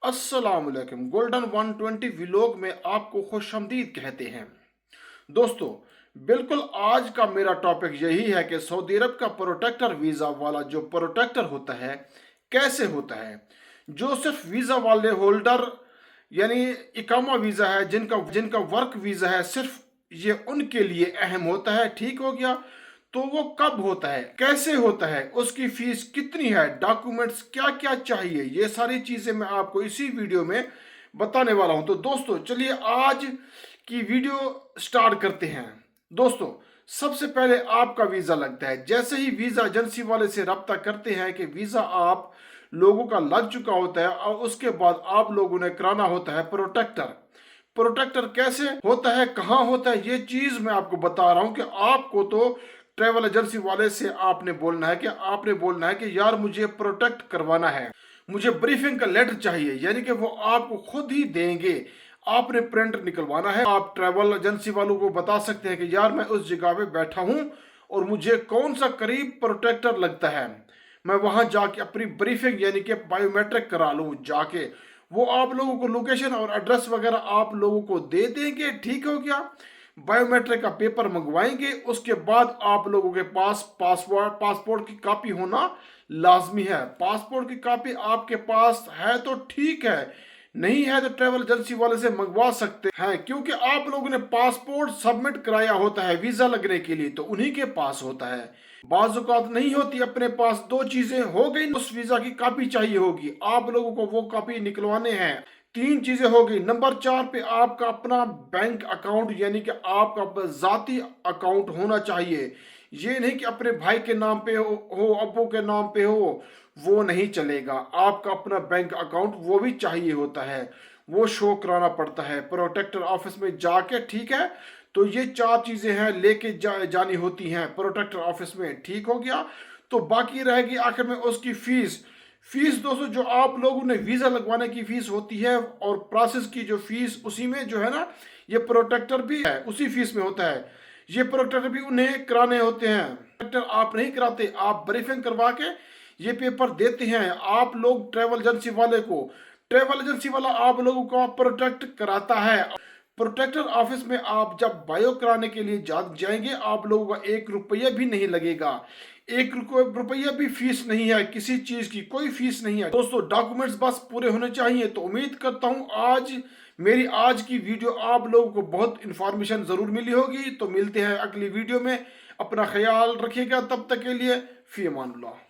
अस्सलाम वालेकुम। Golden 120 vlog में आपको खुशामदीद कहते हैं। दोस्तों, बिल्कुल आज का मेरा टॉपिक यही है कि सऊदी अरब का प्रोटेक्टर वीज़ा वाला जो प्रोटेक्टर होता है कैसे होता है। जो सिर्फ वीज़ा वाले होल्डर यानी इकामा वीज़ा है, जिनका जिनका वर्क वीज़ा है, सिर्फ ये उनके लिए अहम होता है। ठीक हो गया। तो वो कब होता है, कैसे होता है, उसकी फीस कितनी है, डॉक्यूमेंट्स क्या क्या चाहिए, ये सारी चीज़ें मैं आपको इसी वीडियो में बताने वाला हूं। तो दोस्तों चलिए आज की वीडियो स्टार्ट करते हैं। दोस्तों, सबसे पहले आपका वीज़ा लगता है। जैसे ही वीज़ा एजेंसी वाले से रब्ता करते हैं कि वीज़ा आप लोगों का लग चुका होता है, और उसके बाद आप लोगों ने कराना होता है प्रोटेक्टर। प्रोटेक्टर कैसे होता है, कहाँ होता है, ये चीज़ मैं आपको बता रहा हूँ कि आपको तो ट्रैवल एजेंसी वाले से आपने बोलना है कि यार मुझे प्रोटेक्ट करवाना है, मुझे ब्रीफिंग का लेटर चाहिए, यानी कि वो आपको खुद ही देंगे। आपने प्रिंट निकलवाना है। आप ट्रैवल एजेंसी वालों को बता सकते हैं कि यार मैं उस जगह पे बैठा हूँ और मुझे कौन सा करीब प्रोटेक्टर लगता है, मैं वहां जाके अपनी ब्रीफिंग यानी कि बायोमेट्रिक करा लूँ जाके। वो आप लोगों को लोकेशन और एड्रेस वगैरह आप लोगों को दे देंगे। ठीक हो गया। बायोमेट्रिक का पेपर मंगवाएंगे। उसके बाद आप लोगों के पास पासपोर्ट की कॉपी होना लाजमी है। पासपोर्ट की कॉपी आपके पास है तो ठीक है, नहीं है तो ट्रैवल एजेंसी वाले से मंगवा सकते हैं, क्योंकि आप लोगों ने पासपोर्ट सबमिट कराया होता है वीजा लगने के लिए, तो उन्हीं के पास होता है। बाज़ औक़ात नहीं होती अपने पास। दो चीजें हो गई, उस वीजा की कॉपी चाहिए होगी, आप लोगों को वो कॉपी निकलवाने हैं। तीन चीजें हो गई। नंबर 4 पे आपका अपना बैंक अकाउंट यानी कि आपका जाती अकाउंट होना चाहिए। ये नहीं कि अपने भाई के नाम पे हो अब्बू के नाम पे हो, वो नहीं चलेगा। आपका अपना बैंक अकाउंट वो भी चाहिए होता है, वो शो कराना पड़ता है प्रोटेक्टर ऑफिस में जाके। ठीक है। तो ये चार चीजें हैं लेके जानी होती हैं प्रोटेक्टर ऑफिस में। ठीक हो गया। तो बाकी रहेगी आखिर में उसकी फीस। फीस दोस्तों, जो आप लोगों ने वीजा लगवाने की फीस होती है और प्रोसेस की जो फीस, उसी में जो है ना, ये प्रोटेक्टर भी है, उसी फीस में होता है। ये प्रोटेक्टर भी उन्हें कराने होते हैं। प्रोटेक्टर आप नहीं कराते, आप ब्रीफिंग करवा के ये पेपर देते हैं आप लोग ट्रैवल एजेंसी वाले को। ट्रैवल एजेंसी वाला आप लोगों को प्रोटेक्ट कराता है। प्रोटेक्टर ऑफिस में आप जब बायो कराने के लिए जाएंगे, आप लोगों का 1 रुपया भी नहीं लगेगा। 1 रुपया भी फीस नहीं है, किसी चीज की कोई फीस नहीं है। दोस्तों, डॉक्यूमेंट्स बस पूरे होने चाहिए। तो उम्मीद करता हूँ मेरी आज की वीडियो आप लोगों को बहुत इंफॉर्मेशन जरूर मिली होगी। तो मिलते हैं अगली वीडियो में। अपना ख्याल रखिएगा, तब तक के लिए फी अमानुल्लाह।